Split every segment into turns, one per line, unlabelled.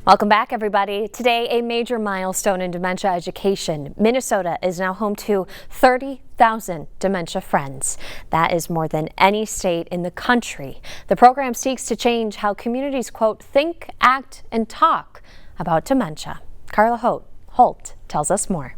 Welcome back, everybody. Today, a major milestone in dementia education. Minnesota is now home to 30,000 dementia friends. That is more than any state in the country. The program seeks to change how communities, quote, think, act, and talk about dementia. Carla Holt tells us more.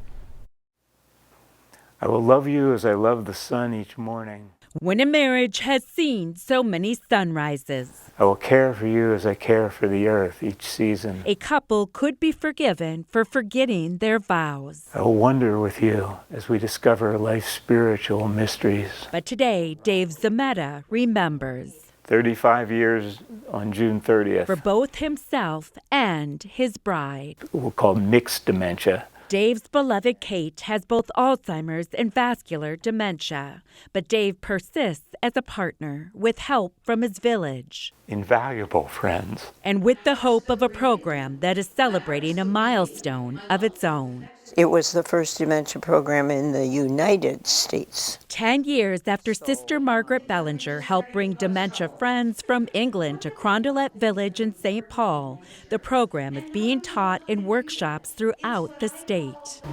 I will love you as I love the sun each morning.
When a marriage has seen so many sunrises,
I will care for you as I care for the earth each season.
a couple could be forgiven for forgetting their vows.
I will wonder with you as we discover life's spiritual mysteries.
But today, Dave Zametta remembers.
35 years on June 30th.
For both himself and his bride.
We'll call mixed dementia.
Dave's beloved Kate has both Alzheimer's and vascular dementia, but Dave persists as a partner with help from his village.
Invaluable friends.
And with the hope of a program that is celebrating a milestone of its own.
It was the first dementia program in the United States.
10 years after Sister Margaret Bellinger helped bring dementia friends from England to Carondelet Village in St. Paul, the program is being taught in workshops throughout the state.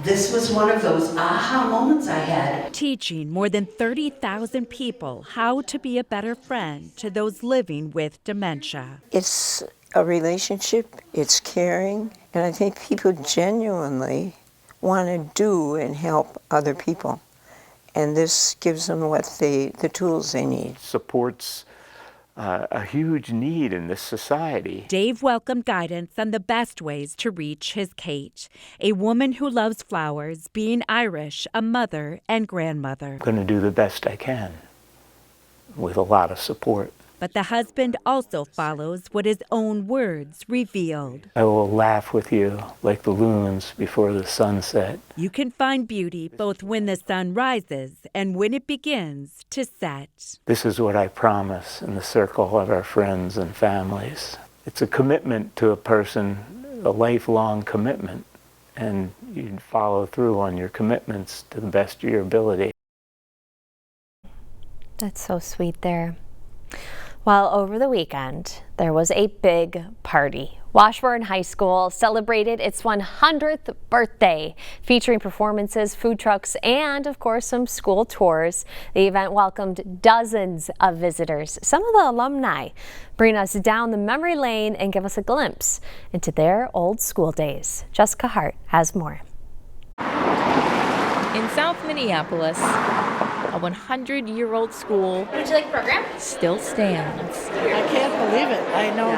This was one of those aha moments I had.
Teaching more than 30,000 people how to be a better friend to those living with dementia.
It's a relationship, it's caring, and I think people genuinely want to do and help other people. And this gives them the tools they need.
Supports a huge need in this society.
Dave welcomed guidance on the best ways to reach his Kate, a woman who loves flowers, being Irish, a mother and grandmother.
I'm going to do the best I can with a lot of support.
But the husband also follows what his own words revealed.
I will laugh with you like the loons before the sunset.
You can find beauty both when the sun rises and when it begins to set.
This is what I promise in the circle of our friends and families. It's a commitment to a person, a lifelong commitment, and you follow through on your commitments to the best of your ability.
That's so sweet there. Well, over the weekend, there was a big party. Washburn High School celebrated its 100th birthday, featuring performances, food trucks, and, of course, some school tours. The event welcomed dozens of visitors. Some of the alumni bring us down the memory lane and give us a glimpse into their old school days. Jessica Hart has more.
In South Minneapolis, a 100-year-old school
Would you like a program?
still stands.
I can't believe it. I know.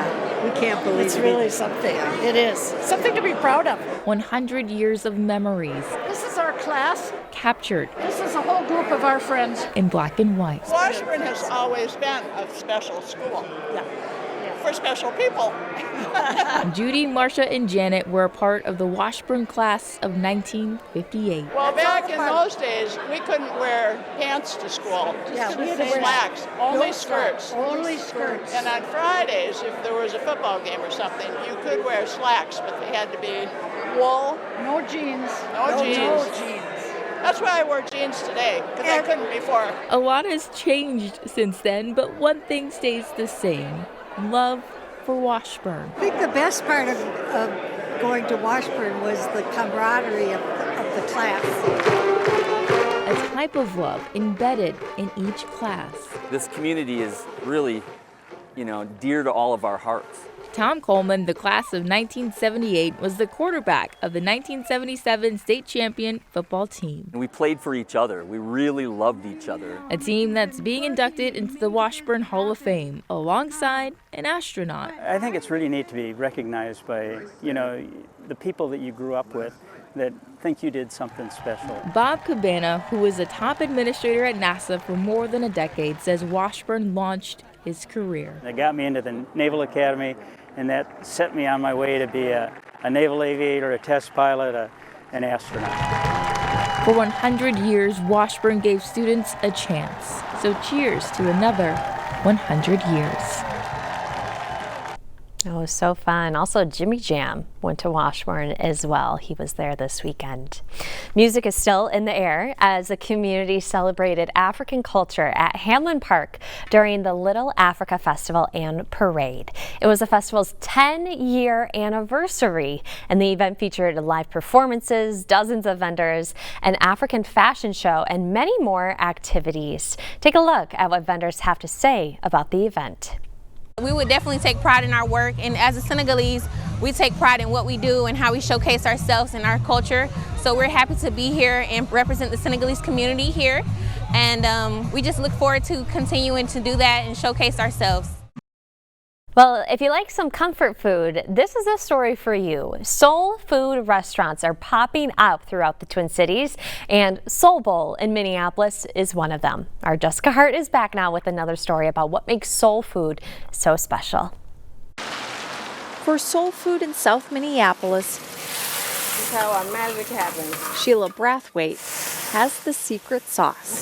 We can't believe it. It's really something. It is. Something to be proud of.
100 years of memories
This is our class.
captured
This is a whole group of our friends.
in black and white.
Washburn has always been a special school for special people.
Judy, Marcia, and Janet were a part of the Washburn class of 1958.
Well, back in those days, we couldn't wear pants to school.
Yeah, we had to wear
Slacks, only skirts.
Only skirts.
And on Fridays, if there was a football game or something, you could wear slacks, but they had to be wool.
No jeans.
No jeans.
No jeans.
That's why I wear jeans today, because I couldn't before.
A lot has changed since then, but one thing stays the same: love for Washburn.
I think the best part of going to Washburn was the camaraderie of the class.
A type of love embedded in each class.
This community is really, dear to all of our hearts.
Tom Coleman, the class of 1978, was the quarterback of the 1977 state champion football team.
We played for each other. We really loved each other.
A team that's being inducted into the Washburn Hall of Fame alongside an astronaut.
I think it's really neat to be recognized by, the people that you grew up with that think you did something special.
Bob Cabana, who was a top administrator at NASA for more than a decade, says Washburn launched his career.
They got me into the Naval Academy, and that set me on my way to be a naval aviator, a test pilot, an astronaut.
For 100 years, Washburn gave students a chance. So cheers to another 100 years.
Oh, so fun. Also, Jimmy Jam went to Washburn as well. He was there this weekend. Music is still in the air as the community celebrated African culture at Hamlin Park during the Little Africa Festival and Parade. It was the festival's 10-year anniversary, and the event featured live performances, dozens of vendors, an African fashion show, and many more activities. Take a look at what vendors have to say about the event.
We would definitely take pride in our work, and as a Senegalese, we take pride in what we do and how we showcase ourselves and our culture. So we're happy to be here and represent the Senegalese community here, and we just look forward to continuing to do that and showcase ourselves.
Well, if you like some comfort food, this is a story for you. Soul food restaurants are popping up throughout the Twin Cities, and Soul Bowl in Minneapolis is one of them. Our Jessica Hart is back now with another story about what makes soul food so special.
For Soul Food in South Minneapolis,
This is how our magic happens.
Sheila Brathwaite has the secret sauce.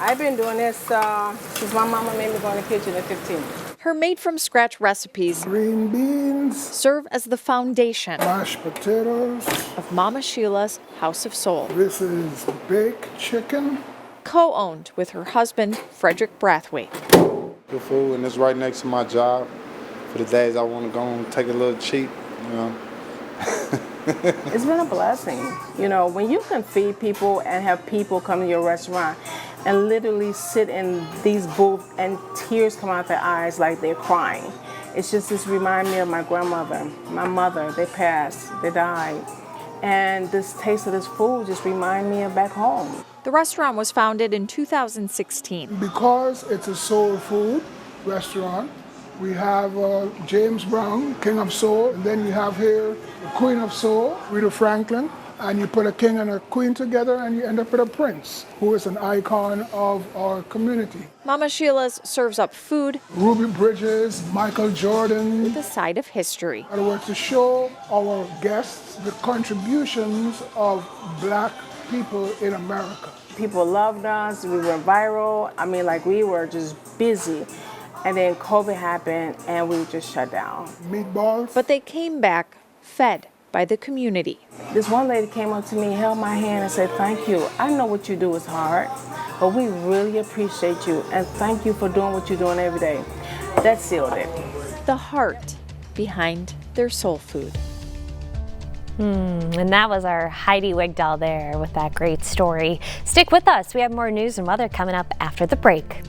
I've been doing this since my mama made me go in the kitchen at 15.
Her made-from-scratch recipes,
green beans,
serve as the foundation
mashed potatoes,
of Mama Sheila's House of Soul.
This is baked chicken,
co-owned with her husband, Frederick Brathwaite.
Good food, and it's right next to my job. For the days I want to go and take a little cheap, you know.
It's been a blessing. You know, when you can feed people and have people come to your restaurant and literally sit in these booths and tears come out their eyes like they're crying. It's just this remind me of my grandmother, my mother. They passed, they died. And this taste of this food just remind me of back home.
The restaurant was founded in 2016.
Because it's a soul food restaurant, we have James Brown, King of Soul, and then you have here the Queen of Soul, Rita Franklin, and you put a king and a queen together and you end up with a prince, who is an icon of our community.
Mama Sheila's serves up food,
Ruby Bridges, Michael Jordan,
with a side of history.
In other words, to show our guests the contributions of Black people in America.
People loved us, we went viral. I mean, like we were just busy. And then COVID happened and we just shut down.
Meatballs.
But they came back fed by the community.
This one lady came up to me, held my hand and said, "Thank you. I know what you do is hard, but we really appreciate you and thank you for doing what you're doing every day." That sealed it.
The heart behind their soul food.
And that was our Heidi Wigdahl there with that great story. Stick with us. We have more news and weather coming up after the break.